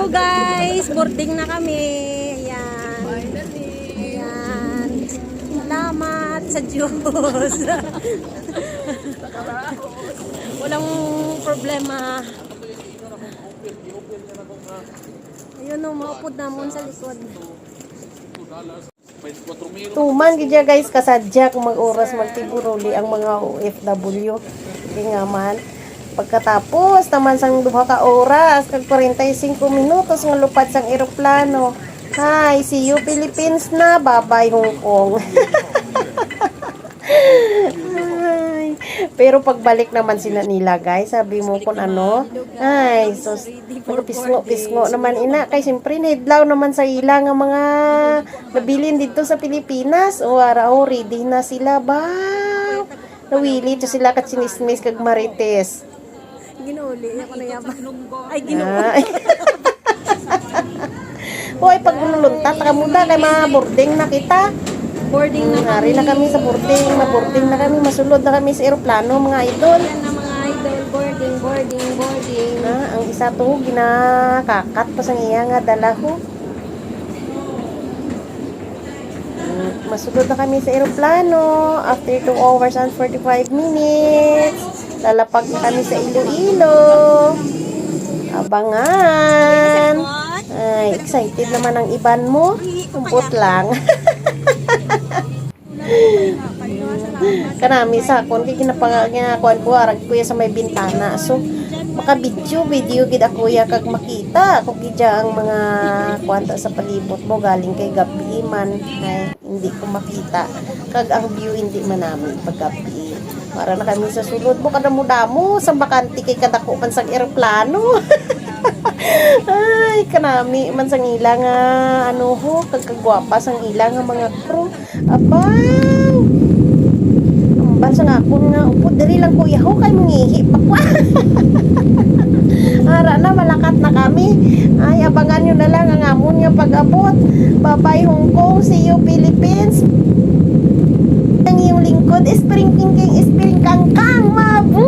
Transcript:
Hello guys, boarding na kami. Ayan. Ayan. Salamat sa Diyos. Walang problema. Ayun o, maupod namon sa likod. Tuman gidya guys kasadya kung mag-oras magtiburuli ang mga OFW. Kaya nga man, pagkatapos naman sang duha ka oras kag 45 minutos nga lupad sang eroplano. Hi, see you Philippines na, bye-bye Hong Kong. Ay, pero pagbalik naman sila nila guys, sabi mo kung ano, ay, so pisngo naman ina, kay siyempre nahidlaw naman sa ila nga mga nabilin dito sa Pilipinas, o araw, ready na sila ba? Nawili to sila kat sinismis kag marites. Ginuli, ako na yaman. Ay, ginuli. Hoy, pag lununtat ka muna kay mga boarding na kita. Boarding na Hari na kami sa boarding, boarding na kami, masulod na kami sa eroplano mga idol. Yan na mga idol, boarding. Ang isa to ginakakat pa sa iya nga dala ko. Masulod na kami sa eroplano after 2 hours and 45 minutes. Lalapag na kami sa Iloilo. Abangan. Ay, excited naman ang iban mo. Umpot lang. Kanami sa akon kay ginakuan ko arag kuya sa may bintana. So maka video gid ako ya kag makita kung gidya ang mga kwanta sa palibot mo galing kay gabi man ay hindi ko makita kag ang view hindi man namin pag gabi. Para na kami sa sulod mo kada mo damo sa bakante kay kadako man sang eroplano. Ay, kanami man sang ila nga ano ho, kagkagwapa sang ila nga mga crew. Abaw! Ambal sa nga akong nga upod, diri lang kuya ho, kay mangihi pa kwa. Ara na, malakat na kami. Ay, abangan nyo na lang ang amon nga pag-abot. Bye-bye Hong Kong, see you Philippines. Ang iyong lingkod, Spring King, Spring Kangkang, mabuhay!